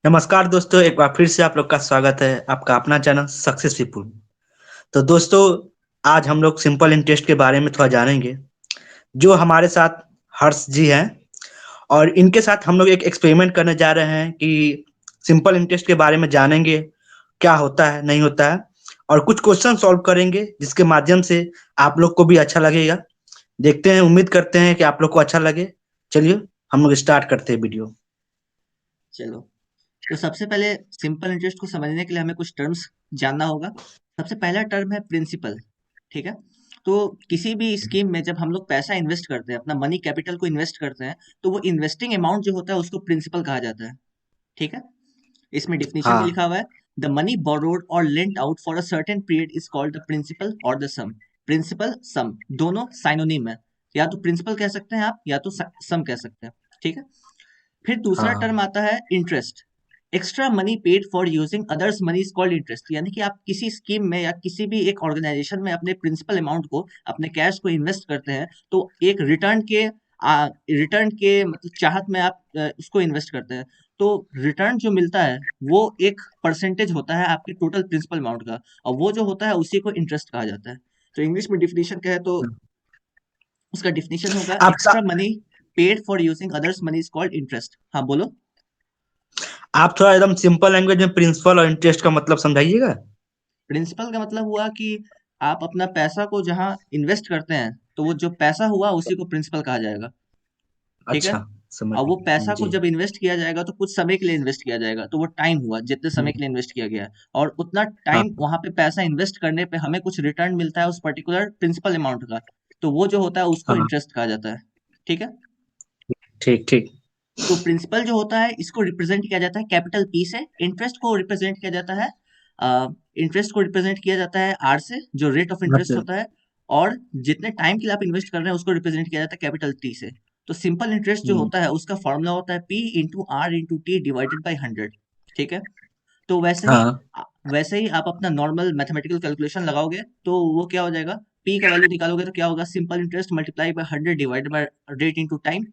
नमस्कार दोस्तों, एक बार फिर से आप लोग का स्वागत है आपका अपना चैनल सक्सेस पीपुल। तो दोस्तों, आज हम लोग सिंपल इंटरेस्ट के बारे में थोड़ा जानेंगे। जो हमारे साथ हर्ष जी हैं, और इनके साथ हम लोग एक एक्सपेरिमेंट करने जा रहे हैं कि सिंपल इंटरेस्ट के बारे में जानेंगे, क्या होता है नहीं होता है, और कुछ क्वेश्चन सॉल्व करेंगे जिसके माध्यम से आप लोग को भी अच्छा लगेगा। देखते हैं, उम्मीद करते हैं कि आप लोग को अच्छा लगे। चलिए हम लोग स्टार्ट करते हैं वीडियो। चलो। तो सबसे पहले सिंपल इंटरेस्ट को समझने के लिए हमें कुछ टर्म्स जानना होगा। सबसे पहला टर्म है प्रिंसिपल। ठीक है। तो किसी भी स्कीम में जब हम लोग पैसा इन्वेस्ट करते हैं, अपना मनी कैपिटल को इन्वेस्ट करते हैं, तो वो इन्वेस्टिंग अमाउंट जो होता है उसको प्रिंसिपल कहा जाता है। ठीक है। इसमें डिफिनीशन में हाँ। लिखा हुआ है, the money borrowed or lent out for a certain period is called the principal or the sum. Principal sum दोनों साइनोनिम है। या तो प्रिंसिपल कह सकते हैं आप, या तो सम कह सकते हैं। ठीक है। फिर दूसरा हाँ। टर्म आता है interest. Extra money paid for using others money is called interest. यानी कि आप किसी स्कीम में या किसी भी एक ऑर्गेनाइजेशन में अपने प्रिंसिपल अमाउंट को, अपने कैश को इन्वेस्ट करते हैं, तो एक रिटर्न के मतलब चाहत में आप उसको इन्वेस्ट करते हैं। तो रिटर्न जो मिलता है वो एक परसेंटेज होता है आपके टोटल प्रिंसिपल अमाउंट का, और वो जो होता है उसी को इंटरेस्ट कहा जाता है। तो इंग्लिश में डिफिनेशन क्या है, तो उसका डिफिनेशन होगा आप extra money paid for using others money is called interest. हाँ बोलो। आप थोड़ा एकदम सिंपल लैंग्वेज में प्रिंसिपल और इंटरेस्ट का मतलब समझाइएगा। प्रिंसिपल का मतलब हुआ कि आप अपना पैसा को जहाँ इन्वेस्ट करते हैं, तो वो जो पैसा हुआ उसी को प्रिंसिपल कहा जाएगा। ठीक है। अच्छा, समझ और वो पैसा को जी। जब इन्वेस्ट किया जाएगा तो कुछ समय के लिए इन्वेस्ट किया जाएगा, तो वो टाइम हुआ जितने समय के हम्म, लिए इन्वेस्ट किया गया है। और उतना टाइम हाँ। वहां पे पैसा इन्वेस्ट करने पे हमें कुछ रिटर्न मिलता है उस पर्टिकुलर प्रिंसिपल अमाउंट का, तो वो जो होता है उसको हाँ। इंटरेस्ट कहा जाता है। ठीक है। ठीक ठीक। तो प्रिंसिपल जो होता है इसको रिप्रेजेंट किया जाता है कैपिटल पी से। इंटरेस्ट को रिप्रेजेंट किया जाता है आर से, जो रेट ऑफ इंटरेस्ट अच्छा। होता है। और जितने टाइम के लिए आप इन्वेस्ट कर रहे हैं उसको रिप्रेजेंट किया जाता है कैपिटल टी से। तो सिंपल इंटरेस्ट जो हम्म, होता है उसका फॉर्मूला होता है P into R into T divided by 100। ठीक है। तो हाँ। वैसे ही आप अपना नॉर्मल मैथमेटिकल कैलकुलेशन लगाओगे तो वो क्या हो जाएगा, पी का वैल्यू निकालोगे तो क्या होगा, simple interest multiply by 100 divided by rate into time.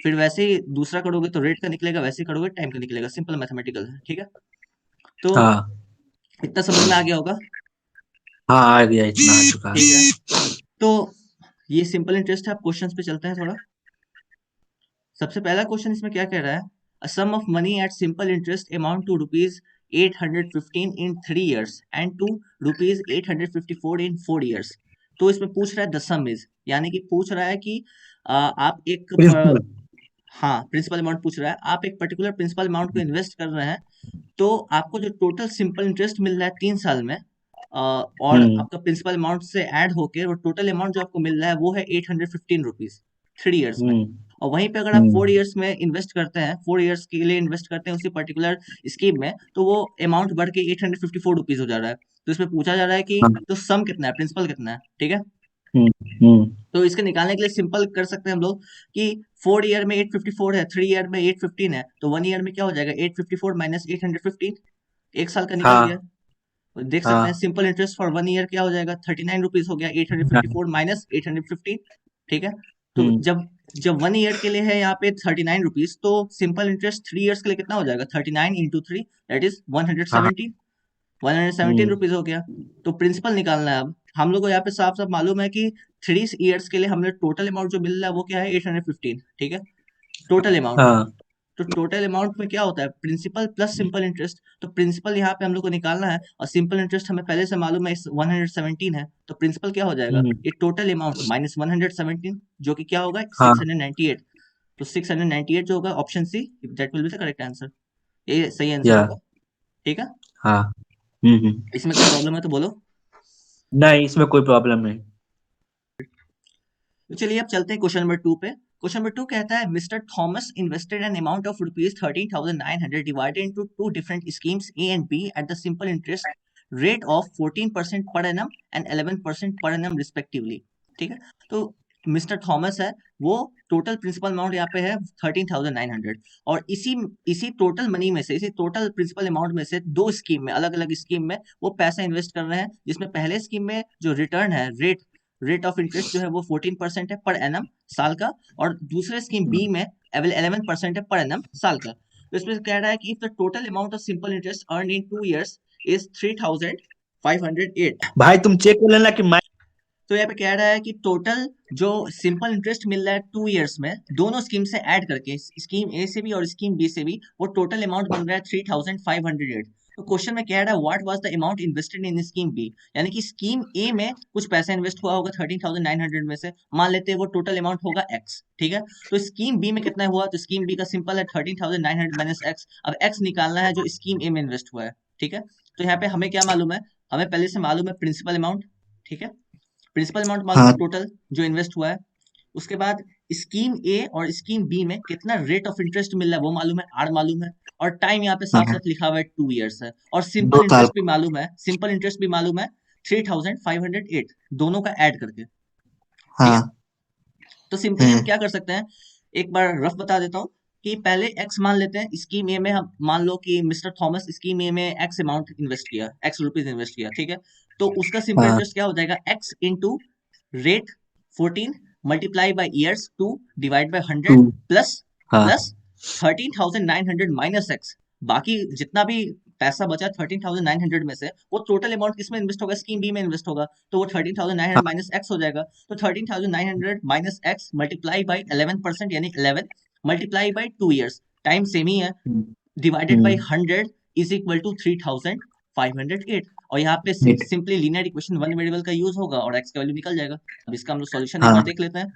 फिर वैसे ही दूसरा करोगे तो रेट का निकलेगा, वैसे ही करोगे टाइम का निकलेगा। सिंपल मैथमेटिकल है। ठीक है। तो हाँ। इतना समझ में आ गया होगा। हाँ, आ गया, इतना आ चुका ठीक है। है। तो ये सिंपल इंटरेस्ट है। आप क्वेश्चंस पे चलते हैं थोड़ा। सबसे पहला क्वेश्चन इसमें क्या कह रहा है, a sum of money at simple interest amount to rupees 815 in 3 years and to rupees 854 in 4 years। तो इसमें पूछ रहा है द सम इज, यानी कि पूछ रहा है कि आप प्रिंसिपल। हाँ, प्रिंसिपल अमाउंट पूछ रहा है। आप एक पर्टिकुलर प्रिंसिपल अमाउंट को इन्वेस्ट कर रहे हैं, तो आपको जो टोटल सिंपल इंटरेस्ट मिल रहा है 3 साल में, और हम्म। आपका प्रिंसिपल अमाउंट से ऐड होके वो टोटल अमाउंट जो आपको मिल रहा है वो है 815 रुपीज 3 years में। हम्म। और वहीं पे अगर आप हम्म। 4 years में इन्वेस्ट करते हैं, 4 years के लिए इन्वेस्ट करते हैं उसी पर्टिकुलर स्कीम में, तो वो अमाउंट बढ़ के 854 रुपीज हो जा रहा है। तो इसमें पूछा जा रहा है कि हाँ। तो सम कितना है, प्रिंसिपल कितना है। ठीक है। हम्म। हम्म। तो इसके निकालने के लिए सिंपल कर सकते हैं हम लोग कि 4 ईयर में 854 है, 3 ईयर में 815 है, तो 1 ईयर में क्या हो जाएगा, 854 माइनस 815, एक साल का निकल गया। हाँ। और देख सकते हैं हाँ। सिंपल इंटरेस्ट फॉर 1 ईयर क्या हो जाएगा, 39 रुपीज हो गया, 854 माइनस 815। ठीक है। तो हम्म। जब जब 1 ईयर के लिए है यहाँ पे 39 रुपीज, तो सिंपल इंटरेस्ट 3 ईयर्स के लिए कितना हो जाएगा, 39 into 3, that is one hundred हाँ। सेवेंटी 117 हम्म। रुपीज हो गया। तो प्रिंसिपल निकालना है। अब हम लोग को यहाँ पे साफ साफ मालूम है कि 3 ईयर्स के लिए हमने टोटल अमाउंट जो मिल रहा है वो क्या है, 815। ठीक है। Total amount. हाँ। तो टोटल अमाउंट में क्या होता है, प्रिंसिपल प्लस सिंपल इंटरेस्ट। तो प्रिंसिपल यहाँ पे हम लोग को निकालना है, और सिंपल इंटरेस्ट हमें पहले से मालूम है 117 है, तो प्रिंसिपल क्या हो जाएगा, हम्म। ये टोटल अमाउंट माइनस 117, जो कि क्या होगा, हाँ। 698। तो 698 जो होगा, option C, that will be the correct answer. ये सही आंसर या। होगा। ठीक है। हाँ। हम्म। इसमें कोई प्रॉब्लम है तो बोलो। नहीं, इसमें कोई प्रॉब्लम नहीं। तो चलिए अब चलते हैं क्वेश्चन नंबर 2 पे। क्वेश्चन नंबर 2 कहता है, Mister Thomas invested an amount of rupees 13,900 divided into two different schemes A and B at the simple interest rate of 14% per annum and 11% per annum respectively. ठीक है। तो mister Thomas है, वो total principal amount यहाँ पे है 13,900, और इसी इसी टोटल मनी में से, इसी टोटल प्रिंसिपल अमाउंट में से दो स्कीम में, अलग अलग स्कीम में वो पैसा इन्वेस्ट कर रहे हैं, जिसमें पहले स्कीम में जो रिटर्न है, रेट ऑफ इंटरेस्ट जो है वो 14% है पर एनम साल का, और दूसरे स्कीम बी में 11% है पर एनम साल का। तो इसमें कह रहा है कि if the total amount of simple interest earn in 2 years is 3,508। भाई तुम चेक कर लेना कि मैं। तो यहाँ पे कह रहा है कि टोटल जो सिंपल इंटरेस्ट मिल रहा है 2 years में दोनों स्कीम से ऐड करके, स्कीम ए से भी और स्कीम बी से भी, वो टोटल अमाउंट बन रहा है 3,508। तो क्वेश्चन में कह रहा है what was the amount invested in scheme B, यानी कि स्कीम ए में कुछ पैसा इन्वेस्ट हुआ होगा 13,900 में से, मान लेते हैं वो टोटल अमाउंट होगा एक्स, ठीक है। तो स्कीम बी में कितना हुआ, तो स्कीम बी का सिंपल है 13,900 माइनस एक्स। अब एक्स निकालना है जो स्कीम ए में इन्वेस्ट हुआ है, ठीक है। तो यहाँ पे हमें क्या मालूम है, हमें पहले से मालूम है प्रिंसिपल अमाउंट, ठीक है। प्रिंसिपल अमाउंट मालूम है हाँ टोटल जो इन्वेस्ट हुआ है। उसके बाद स्कीम ए और स्कीम बी में कितना रेट ऑफ इंटरेस्ट मिल रहा है वो मालूम है, आर मालूम है, और टाइम यहाँ पे साफ हाँ, साफ लिखा हुआ है 2 years है, और दो सिंपल साल इंटरेस्ट भी मालूम है, सिंपल इंटरेस्ट भी मालूम है 3,508, दोनों का ऐड करके, ठीक है। हाँ। तो सिंपली हम हम्म। क्या कर सकते हैं, एक बार रफ बता देता हूँ कि पहले एक्स मान लेते हैं, स्कीम ए में हम मान लो कि मिस्टर थॉमस स्कीम ए में एक्स अमाउंट इन्वेस्ट किया, एक्स रुपीज इन्वेस्ट किया, ठीक है। तो उसका सिंपल हाँ इंटरेस्ट क्या हो जाएगा, x into rate 14 multiply by years 2 divide by two. 100 plus हाँ प्लस 13,900 माइनस एक्स। बाकी जितना भी पैसा बचा 13,900 में से, वो टोटल अमाउंट किसमें इन्वेस्ट होगा, स्कीम बी में इन्वेस्ट होगा, तो वो 13,900 हाँ। माइनस एक्स हो जाएगा। तो 13,900 माइनस एक्स मल्टीप्लाई बाई 11%, यानी 11 multiply by 2 years, time same ही है, hmm. Divided by 100 is equal to 3,508। और यहाँ पे ठीक। Simply linear equation one variable का यूज होगा और एक्स का वैल्यू निकल जाएगा। अब इसका हम लोग सॉल्यूशन एक बार हाँ देख लेते हैं,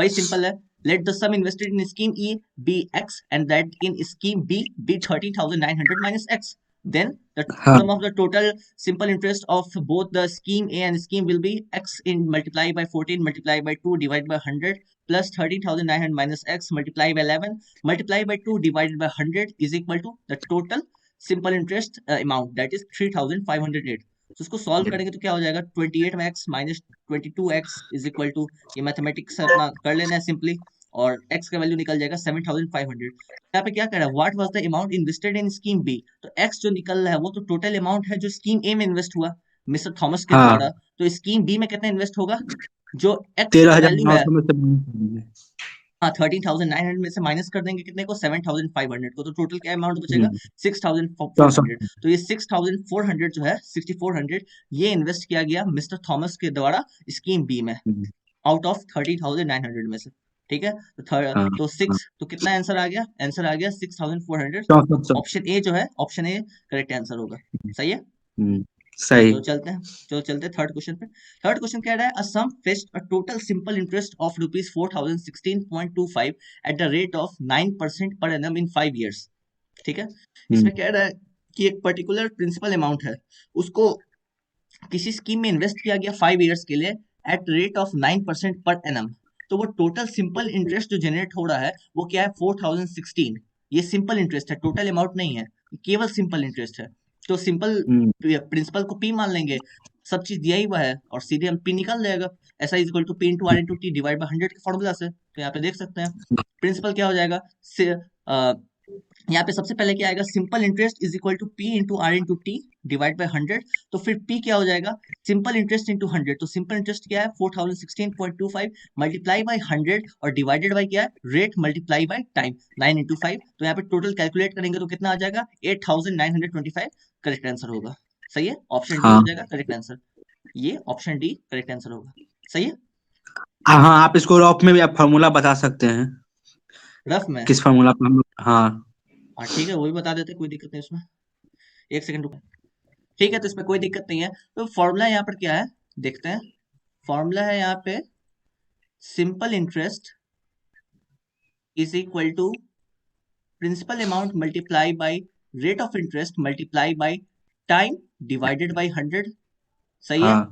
वही सिंपल है। Let the sum invested in scheme E be X and that in scheme B be 13,900 minus X, then the हाँ। sum of the total simple interest of both the scheme A and scheme will be x in multiply by 14 multiply by 2 divided by 100 plus 13,900 minus x multiply by 11 multiply by 2 divided by 100 is equal to the total simple interest amount, that is 3,508। तो उसको solve करेंगे तो क्या हो जाएगा, 28x minus 22x is equal to, ये mathematics अपना कर लेना है सिंपली, और x का वैल्यू निकल जाएगा 7,500। यहाँ पे क्या कर रहा है, what was the amount invested in scheme B, तो x जो निकल रहा है वो तो टोटल अमाउंट है जो स्कीम ए में इन्वेस्ट हुआ मिस्टर थॉमस के हाँ। द्वारा। तो स्कीम बी में कितना इन्वेस्ट होगा, जो x तेरह का हजार वैल्यू नौ है, सौ में से minus करेंगे। हाँ 13,900 में से माइनस कर देंगे कितने को, 7,500 को, तो टोटल क्या अमाउंट बचेगा, हम्म। 6,400। 64। तो ये 6,400 जो है 6,400, ये इन्वेस्ट किया गया मिस्टर थॉमस के द्वारा स्कीम बी में, हम्म। आउट ऑफ 13,900 में से, ठीक है। तो हाँ तो हाँ। 6, तो कितना आंसर आ गया, आंसर आ गया 6,400। 64। ऑप्शन ए जो है, ऑप्शन ए करेक्ट आंसर होगा, सही है। हम्म। सही। चलो चलते हैं, चलो चलते हैं थर्ड क्वेश्चन पे। थर्ड क्वेश्चन कह रहा है, a sum fetched a total simple interest of rupees 4,016.25 at the rate of 9% per annum in 5 years, ठीक है। हम्म। इसमें कह रहा है कि एक पर्टिकुलर प्रिंसिपल अमाउंट है, उसको किसी स्कीम में इन्वेस्ट किया गया 5 years के लिए at rate of 9% per annum. तो वो टोटल सिंपल इंटरेस्ट जो जनरेट हो रहा है वो क्या है, 4,016। ये सिंपल इंटरेस्ट है, टोटल अमाउंट नहीं है, केवल सिंपल इंटरेस्ट है। तो सिंपल हम्म। प्रिंसिपल को पी मान लेंगे, सब चीज दिया ही हुआ है, और सीधे हम पी निकाल जाएगा, ऐसा is equal to P into R into T divide by 100 के फॉर्मूला से। तो यहाँ पे देख सकते हैं प्रिंसिपल क्या हो जाएगा, यहाँ पे सबसे पहले क्या आएगा, simple interest is equal to P into R into T divide by 100। तो फिर पी क्या हो जाएगा, सिंपल इंटरेस्ट इंटू 100, तो सिंपल इंटरेस्ट क्या है 4,016.25 मल्टीप्लाई बाई 100 और डिवाइडेड बाई क्या है, rate multiply by time 9 into 5। तो यहाँ पे टोटल कैलकुलेट करेंगे तो कितना आ जाएगा, 8,925 करेक्ट आंसर होगा, सही है। ऑप्शन डी हाँ हो जाएगा करेक्ट आंसर, ये ऑप्शन डी करेक्ट आंसर होगा, सही है। हाँ। आप इसको रॉप में भी आप फार्मूला बता सकते हैं। रफ में, किस फार्मूला पर हम हाँ। हाँ ठीक है, वो भी बता देते, कोई दिक्कत नहीं उसमें, एक सेकंड रुको, ठीक है। तो इसमें कोई दिक्कत नहीं है। तो फॉर्मूला यहाँ पर क्या है, देखते हैं। फॉर्मूला है यहाँ पे, simple interest is equal to principal amount multiply by rate of interest multiply by time divided by 100, सही है। हाँ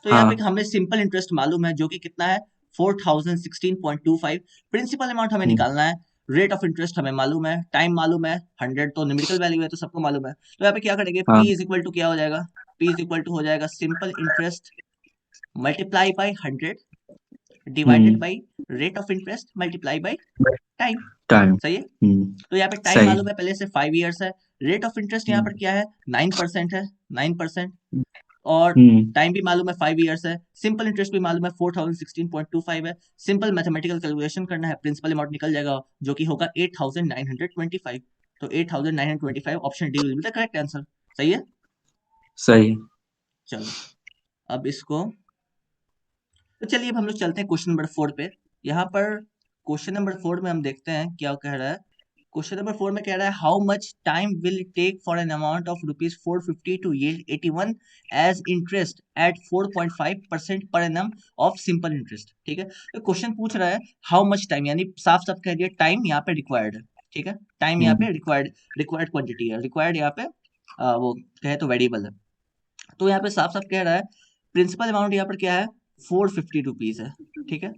तो यहाँ पे हाँ। हमें सिंपल इंटरेस्ट मालूम है जो कि कितना है, 4,016.25। प्रिंसिपल अमाउंट हमें हम्म। निकालना है, रेट ऑफ इंटरेस्ट हमें मालूम है, टाइम मालूम है, 100 तो न्यूमेरिकल वैल्यू है तो सबको मालूम है। तो यहाँ पे क्या करेंगे, हाँ। P इज इक्वल टू क्या हो जाएगा, P इज इक्वल टू हो जाएगा simple interest multiply by 100 divided hmm. Bye rate of interest multiply by time, time. सही है। हम्म। तो यहाँ पे टाइम सही। मालूम है पहले से 5 years है, रेट ऑफ इंटरेस्ट यहाँ पर हम्म। क्या है, 9% है, 9%, और हम्म। टाइम भी मालूम है 5 years है, सिंपल इंटरेस्ट भी मालूम है 4,016.25 है। सिंपल मैथमेटिकल कैलकुलेशन करना है, प्रिंसिपल अमाउंट निकल जाएगा जो कि होगा 8,925। तो 8,925 option D will be the correct answer. सही है। सही। चलो अब इसको, तो चलिए अब हम लोग चलते हैं क्वेश्चन नंबर 4 पे। यहाँ पर क्वेश्चन नंबर 4 में हम देखते हैं क्या कह रहा है। क्वेश्चन नंबर 4 में कह रहा है how much time will it take for an amount of rupees 450 to yield 81 as interest at 4.5% per annum of simple interest. ठीक है, तो क्वेश्चन पूछ रहा है हाउ मच टाइम, यानी साफ साफ कह दिया टाइम यहाँ पे रिक्वायर्ड है। ठीक है, टाइम यहाँ हम्म। पे रिक्वायर्ड क्वांटिटी है, रिक्वायर्ड यहाँ पे वो कहे तो वेरिएबल है। तो यहाँ पे साफ साफ कह रहा है प्रिंसिपल अमाउंट यहाँ पर क्या है 450 रुपीज है। ठीक है,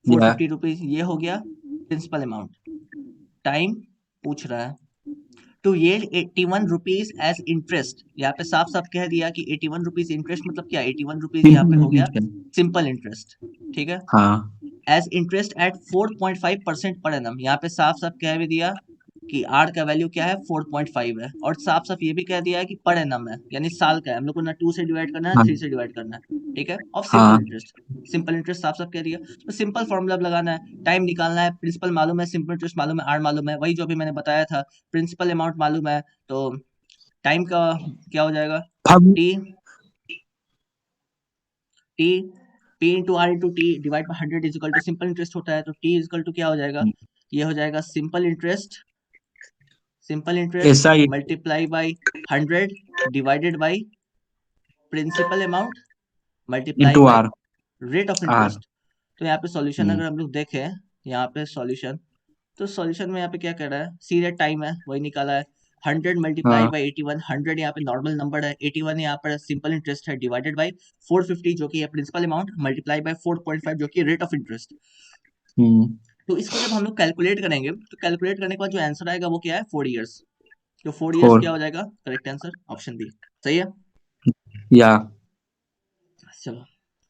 फोर या। फिफ्टी रुपीज ये हो गया प्रिंसिपल अमाउंट। टाइम पूछ रहा है to yield 81 rupees as interest, यहाँ पे साफ साफ कह दिया कि 81 रुपीज इंटरेस्ट मतलब क्या 81 रुपीज यहाँ पे सिंपल हो गया इंटरेस्ट है। Simple interest. ठीक है, हाँ। As interest at 4.5% per annum, यहाँ पे साफ साफ कह भी दिया कि आर का वैल्यू क्या है 4.5 है, और साफ साफ ये भी कह दिया है कि पर एनम है, यानी साल का है, हम लोग को ना 2 से डिवाइड करना है हाँ। 3 से डिवाइड करना है। ठीक है, ऑफ सिंपल हाँ। इंटरेस्ट, सिंपल इंटरेस्ट साफ साफ कह दिया। तो सिंपल फॉर्मूला लगाना है, टाइम निकालना है, प्रिंसिपल मालूम है, सिंपल इंटरेस्ट मालूम है, आर मालूम है, वही जो भी मैंने बताया था। प्रिंसिपल अमाउंट मालूम है, तो टाइम का क्या हो जाएगा हम। T T P into R into T divide by 100 is equal to simple interest होता है, तो टी इज इक्वल टू क्या हो जाएगा, ये हो जाएगा सिंपल इंटरेस्ट ऐसा ही। Multiply by 100 divided by principal amount multiply into by R. Rate of R. Interest. तो यहाँ पे सॉल्यूशन हम्म। अगर हम लोग देखें, यहाँ पे सॉल्यूशन, तो सॉल्यूशन में यहाँ पे क्या कर रहा है सीधे टाइम है वही निकाला है, 100 मल्टीप्लाई हाँ। बाई 81, 100 यहाँ पे नॉर्मल नंबर है, 81 यहाँ पर सिंपल इंटरेस्ट है, डिवाइडेड बाई 450 जो कि है प्रिंसिपल अमाउंट, मल्टीप्लाई बाई 4.5 जो कि रेट ऑफ इंटरेस्ट। हम्म। तो इसको जब हम लोग कैलकुलेट करेंगे, तो कैलकुलेट करने के बाद जो आंसर आएगा वो क्या है 4 ईयर्स। तो 4 ईयर्स फोर। क्या हो जाएगा करेक्ट आंसर ऑप्शन बी। सही है। या। चलो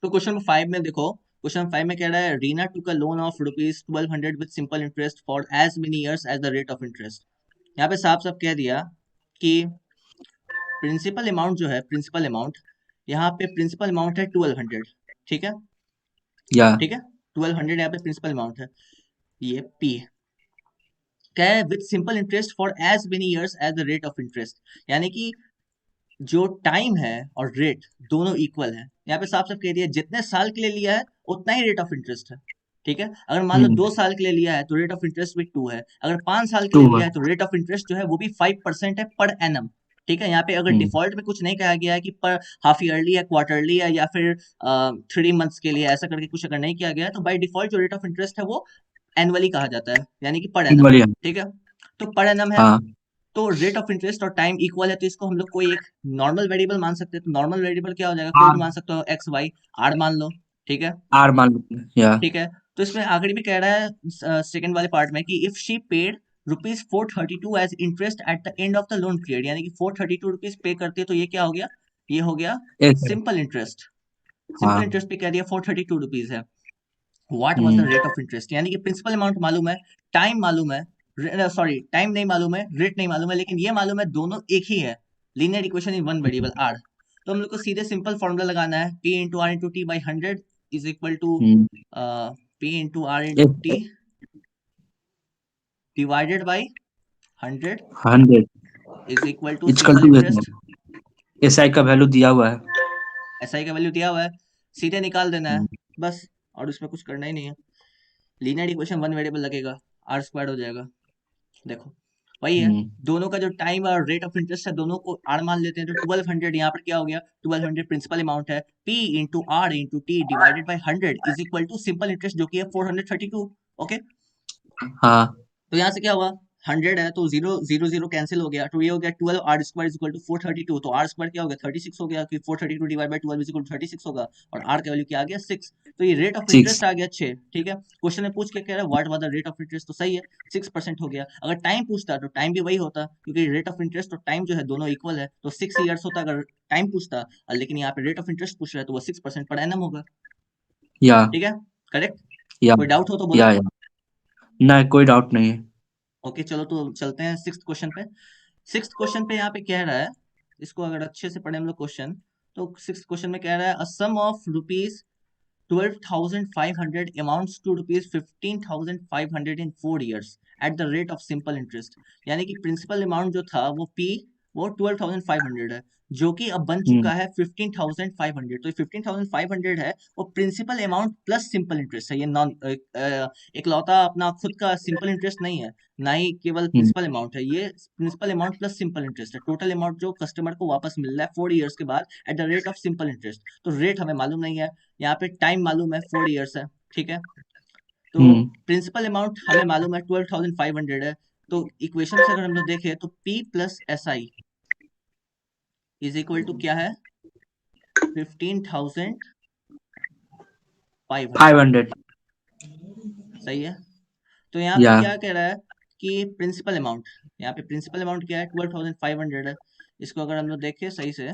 तो क्वेश्चन नंबर 5 में देखो, क्वेश्चन नंबर 5 में कह रहा है Reena took a loan of rupees 1200 with simple interest for as many years as the rate of interest. यहाँ पे साफ साफ कह दिया कि प्रिंसिपल अमाउंट जो है, प्रिंसिपल अमाउंट यहाँ पे प्रिंसिपल अमाउंट है 1200। ठीक है, या। ठीक है, 1200 यहाँ पे प्रिंसिपल अमाउंट है, ये पी क्या है with simple interest for as many years as the rate of interest, यानी कि जो टाइम है और रेट दोनों इक्वल है। यहाँ पे साफ साफ कह दिया जितने साल के लिए लिया है उतना ही रेट ऑफ इंटरेस्ट है। ठीक है, अगर मान लो हम्म। 2 साल के लिए लिया है तो रेट ऑफ इंटरेस्ट भी 2 है, अगर 5 साल के टू लिए है। लिया है तो रेट ऑफ इंटरेस्ट जो है वो भी 5% है पर एनम। ठीक है, यहाँ पे अगर हम्म। डिफॉल्ट में कुछ नहीं कहा गया है कि पर हाफ ईयरली है, क्वार्टरली है, या फिर 3 मंथ्स के लिए, ऐसा करके कुछ अगर नहीं किया गया है, तो बाई डिफॉल्ट जो रेट ऑफ इंटरेस्ट है वो एनुअली कहा जाता है, यानी कि पर एनम। बढ़िया। ठीक है, तो पर एनम है, हाँ। तो रेट ऑफ इंटरेस्ट और टाइम इक्वल है, तो इसको हम लोग कोई एक नॉर्मल वेरिएबल मान सकते हैं। तो नॉर्मल वेरिएबल क्या हो जाएगा, कोई भी आर। मान सकते हो, एक्स वाई, आर मान लो। ठीक है, आर मान लेते हैं। या। ठीक है, तो इसमें आखिरी में कह रहा है सेकंड वाले पार्ट में कि if she paid rupees 432 as interest at the end of the loan period, यानी कि 432 रुपीज पे करते हैं, तो ये क्या हो गया, ये हो गया ऐसे। Simple interest. सिंपल हाँ। इंटरेस्ट पे कह दिया 432 रुपीज है, what was the hmm. Rate of interest, यानी कि प्रिंसिपल अमाउंट मालूम है, टाइम मालूम है, सॉरी टाइम नहीं मालूम है, रेट नहीं मालूम है, लेकिन ये मालूम है दोनों एक ही है, linear equation in one variable are. तो हम लोग को सीधे सिंपल फॉर्मूला लगाना है, P into R into T by 100 is equal to hmm. P into R into T divided by 100 100 is equal to equal simple to interest. S I का value दिया हुआ है। एस आई का value दिया हुआ है, सीधे निकाल देना है हम्म। बस, और उसमें कुछ करना ही नहीं है। लीनियर इक्वेशन वन वेरिएबल लगेगा, आर स्क्वायर हो जाएगा। देखो वही है, हम्म। दोनों का जो टाइम और रेट ऑफ इंटरेस्ट है दोनों को आर मान लेते हैं, तो 1200 यहाँ पर क्या हो गया, 1200 प्रिंसिपल अमाउंट है, P into R into T divided by 100 is equal to simple interest जो कि है 432। ओके, हाँ। तो यहाँ से क्या हुआ, 100 है तो जीरो जीरो जीरो कैंसिल हो गया, तो ये हो गया 12 R square is equal to 432, तो आर स्क्वायर क्या हो गया 36 हो गया, कि 432 divide by 12 is equal to 36 होगा, और आर का वैल्यू क्या आ गया 6। तो ये रेट ऑफ 6। इंटरेस्ट आ गया 6। ठीक है, क्वेश्चन में पूछ के कह रहा है what was the rate of interest, तो सही है 6% हो गया। अगर टाइम पूछता तो टाइम भी वही होता, क्योंकि रेट ऑफ इंटरेस्ट और टाइम जो है दोनों इक्वल है, तो 6 ईयर्स होता अगर टाइम पूछता, लेकिन यहाँ पे रेट ऑफ इंटरेस्ट पूछ रहा है तो वो 6% पर एनम होगा। या। ठीक है, करेक्ट। या। कोई डाउट हो तो बोलो। या। ना, कोई डाउट नहीं है। ओके चलो तो चलते हैं सिक्स्थ क्वेश्चन पे। सिक्स्थ क्वेश्चन पे यहाँ पे कह रहा है, इसको अगर अच्छे से पढ़े हम लोग क्वेश्चन, तो सिक्स्थ क्वेश्चन में कह रहा है a sum of rupees 12,500 amounts to rupees 15,500 in 4 years at the rate of simple interest. यानी कि प्रिंसिपल अमाउंट जो था वो P वो 12,500 है, जो कि अब बन हम्म। चुका है 15,500। तो ये 15,500 है वो principal amount plus simple interest है। ये नॉन इकलौता अपना खुद का सिंपल इंटरेस्ट नहीं है, ना ही केवल हम्म। प्रिंसिपल अमाउंट है, ये principal amount plus simple interest है। टोटल अमाउंट जो कस्टमर को वापस मिल रहा है 4 ईयर्स के बाद at the rate of simple interest. तो रेट हमें मालूम नहीं है, यहाँ पे टाइम मालूम है 4 ईयर्स है, ठीक है। तो हम्म। प्रिंसिपल अमाउंट हमें मालूम है 12,500 है। तो इक्वेशन से अगर हम लोग देखें तो P plus S I is equal to क्या है, 15,500। 500। सही है। तो यहाँ पे या क्या कह रहा है कि प्रिंसिपल अमाउंट, यहाँ पे प्रिंसिपल अमाउंट क्या है 12,500 है। इसको अगर हम लोग देखें सही से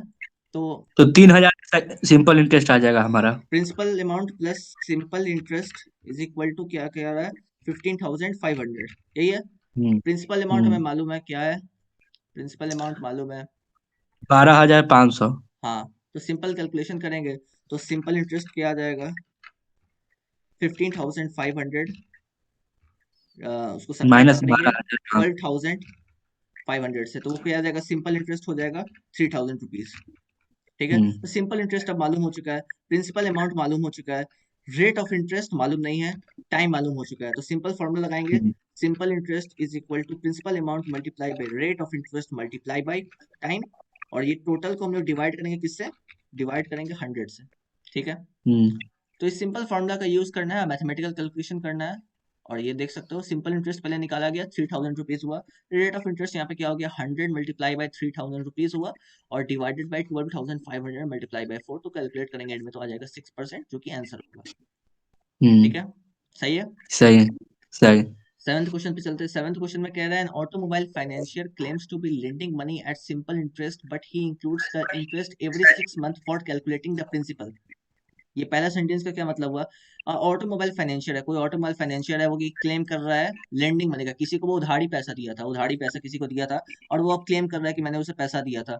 तो तो 3,000 सिंपल इंटरेस्ट आ जाएगा हमारा। Principal amount plus simple interest is equal to क्या कह रहा है, 15,500, यही है। हम्म। प्रिंसिपल अमाउंट हमें हम्म। मालूम है क्या है, प्रिंसिपल अमाउंट मालूम है, 12,500 हाँ। तो सिंपल कैलकुलेशन करेंगे तो सिंपल इंटरेस्ट क्या आ जाएगा, 15,500 उसको सब्ट्रैक्ट माइनस करेंगे 12,500। 12,500 से, तो वो क्या आ जाएगा, सिंपल इंटरेस्ट हो जाएगा 3,000 रुपीज। ठीक है। हम्म। तो सिंपल इंटरेस्ट अब मालूम हो चुका है, प्रिंसिपल अमाउंट मालूम हो चुका है, रेट ऑफ इंटरेस्ट मालूम नहीं है, टाइम मालूम हो चुका है। तो सिंपल फॉर्मूला लगाएंगे, hmm. Simple interest is equal to principal amount multiply by rate of interest multiply by time. और ये टोटल को हम लोग डिवाइड करेंगे किससे, डिवाइड करेंगे 100 से, ठीक है। हम्म। तो इस सिंपल फार्मूला का यूज करना है, मैथमेटिकल कैलकुलेशन करना है। और ये देख सकते हो सिंपल इंटरेस्ट पहले निकाला गया 3,000 रुपीज हुआ, रेट ऑफ इंटरेस्ट यहाँ पे क्या हो गया 100 मल्टीप्लाई बाई 3,000 रुपीज हुआ, और डिवाइडेड बाई 12,500 मल्टीप्लाई बाई 4। तो कैलकुलेट करेंगे एंड में तो आ जाएगा 6%, जो कि आंसर होगा। ठीक हम्म। है, सही है। सही है। सही। सेवंथ क्वेश्चन पे चलते हैं। सेवंथ क्वेश्चन में कह रहा है, an automobile financier claims to be lending money at simple interest but he includes the interest every 6 month for calculating the principal. ये पहला सेंटेंस का क्या मतलब हुआ, ऑटोमोबाइल फाइनेंशियर है, कोई ऑटोमोबाइल फाइनेंशियर है, वो क्लेम कर रहा है लेंडिंग मनी का, किसी को वो उधारी पैसा दिया था, उधारी पैसा किसी को दिया था, और वो अब क्लेम कर रहा है कि मैंने उसे पैसा दिया था,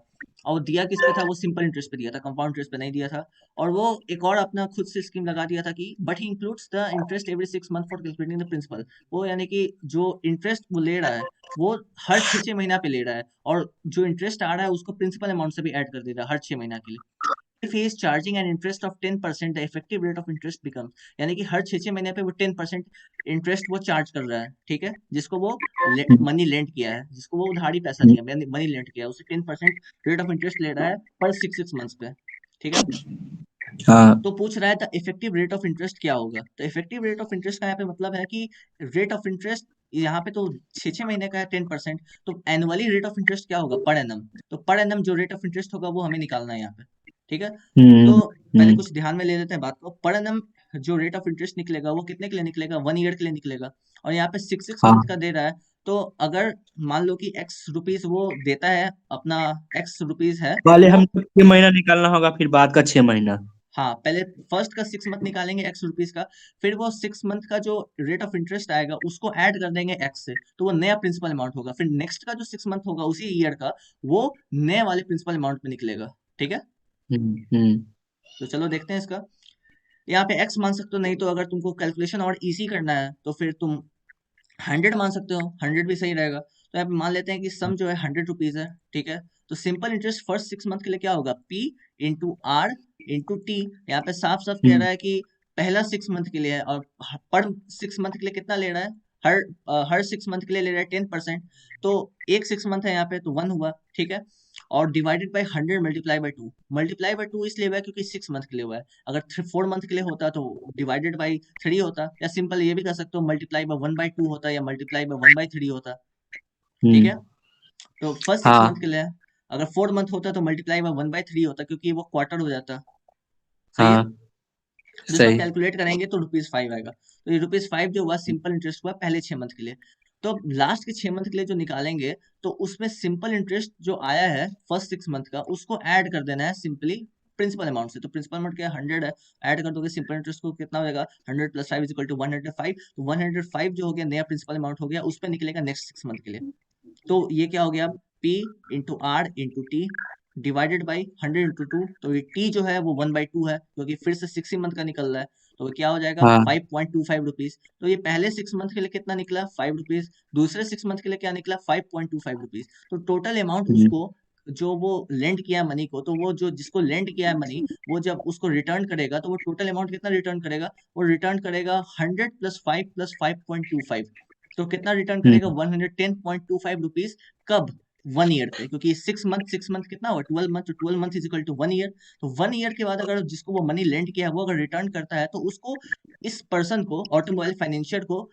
और वो दिया किस पे था, वो सिंपल इंटरेस्ट पे दिया था, कंपाउंड इंटरेस्ट पे नहीं दिया था। और वो एक और अपना खुद से स्कीम लगा दिया था कि but he includes the interest every 6 month for calculating the principal. वो यानी कि जो इंटरेस्ट वो ले रहा है वो हर 6 6 महीना पे ले रहा है, और जो इंटरेस्ट आ रहा है उसको प्रिंसिपल अमाउंट से भी ऐड कर दे रहा है हर 6 महीना के लिए। If he is charging an interest of 10%, the effective rate of interest becomes, यानी कि हर 6 6 महीने पे वो 10% इंटरेस्ट वो चार्ज कर रहा है, ठीक है, जिसको वो हम्म। मनी लेंट किया है, जिसको वो उधारी पैसा हम्म। दिया, मनी लेंट किया है, उससे 10% रेट ऑफ इंटरेस्ट ले रहा है पर 6 6 मंथ्स पे, ठीक है। हाँ। तो पूछ रहा है the effective rate of interest क्या होगा। तो इफेक्टिव रेट ऑफ इंटरेस्ट का यहाँ पे मतलब है कि रेट ऑफ इंटरेस्ट यहाँ पे तो 6 6 महीने का है 10%, तो एनुअली रेट ऑफ इंटरेस्ट क्या होगा पर एनम। तो पर एनम जो रेट ऑफ इंटरेस्ट होगा वो हमें निकालना है यहाँ पे, ठीक है। हम्म। तो पहले हम्म। कुछ ध्यान में ले लेते हैं बात को, पर एनम जो रेट ऑफ इंटरेस्ट निकलेगा वो कितने के लिए निकलेगा, 1 ईयर के लिए निकलेगा, और यहाँ पे 6 6 मंथ हाँ। का दे रहा है। तो अगर मान लो कि एक्स रुपीज वो देता है अपना, एक्स रुपीज है, तो पहले वो, हमको 6 महीना निकालना होगा, फिर बाद का 6 महीना। हाँ पहले फर्स्ट का 6 मंथ निकालेंगे एक्स रुपीज का, फिर वो 6 मंथ का जो रेट ऑफ इंटरेस्ट आएगा उसको ऐड कर देंगे एक्स से, तो वो नया प्रिंसिपल अमाउंट होगा। फिर नेक्स्ट का जो 6 मंथ होगा उसी ईयर का, वो नए वाले प्रिंसिपल अमाउंट में निकलेगा, ठीक है। हम्म। हम्म। तो चलो देखते हैं इसका, यहाँ पे एक्स मान सकते हो, नहीं तो अगर तुमको कैलकुलेशन और इजी करना है तो फिर तुम 100 मान सकते हो, 100 भी सही रहेगा। तो यहाँ पे मान लेते हैं कि सम जो है 100 रुपीज है, ठीक है। तो सिंपल इंटरेस्ट फर्स्ट 6 मंथ के लिए क्या होगा, P into R into T. यहाँ पे साफ साफ कह हम्म। रहा है कि पहला 6 मंथ के लिए है, और पर 6 मंथ के लिए कितना ले रहा है, हर हर 6 मंथ के लिए ले रहा है 10%। तो एक 6 मंथ है यहाँ पे तो 1 हुआ, ठीक है। और divided by 100 multiply by 2, multiply by 2 इसलिए हुआ है क्योंकि 6 मंथ के लिए हुआ है। अगर 4 मंथ के लिए होता तो डिवाइडेड बाई 3 होता, या सिंपल ये भी कर सकते हो मल्टीप्लाई बाई 1/2 होता, या मल्टीप्लाई बाई 1/3 होता, ठीक है। हम्म। तो फर्स्ट 6 मंथ हाँ। के लिए है। अगर 4 मंथ होता तो मल्टीप्लाई बाई 1/3 होता, क्योंकि वो क्वार्टर हो जाता, सही है। हाँ। तो इसको सही। कैलकुलेट करेंगे तो ₹5 आएगा। तो ये ₹5 जो हुआ सिंपल इंटरेस्ट हुआ पहले 6 मंथ के लिए। तो अब लास्ट के 6 मंथ के लिए जो निकालेंगे, तो उसमें सिंपल इंटरेस्ट जो आया है फर्स्ट 6 मंथ का उसको ऐड कर देना है सिंपली प्रिंसिपल अमाउंट से। तो प्रिंसिपल अमाउंट क्या है, 100 है, ऐड कर दोगे सिंपल इंटरेस्ट को, कितना हो जाएगा 100 प्लस 5 इज इक्वल टू 105। तो 105 जो हो गया नया प्रिंसिपल अमाउंट हो गया, उस पर निकलेगा नेक्स्ट 6 मंथ के लिए। तो ये क्या हो गया, P into R into T divided by 100 into two. तो ये T जो है वो 1/2 है, क्योंकि फिर से 6 ही मंथ का निकल रहा है। तो क्या हो जाएगा हाँ। 5.25 रुपीज। तो ये पहले 6 मंथ के लिए कितना निकला 5 रुपीज, दूसरे 6 मंथ के लिए क्या निकला 5.25 रुपीज। तो टोटल अमाउंट हम्म। उसको जो वो लेंड किया मनी को, तो वो जो जिसको लेंड किया है मनी, वो जब उसको रिटर्न करेगा तो वो टोटल अमाउंट कितना रिटर्न करेगा, वो रिटर्न करेगा 100 + 5 + 5.25। तो कितना रिटर्न करेगा हम्म। 110.25 रुपीज। कब? 1 ईयर पे, क्योंकि 6 मंथ कितना हुआ 12 मंथ, तो 12 month is equal to 1 year. तो 1 ईयर के बाद अगर जिसको वो मनी लेंड किया है वो अगर रिटर्न करता है तो उसको, इस पर्सन को, ऑटोमोबाइल फाइनेंशियर को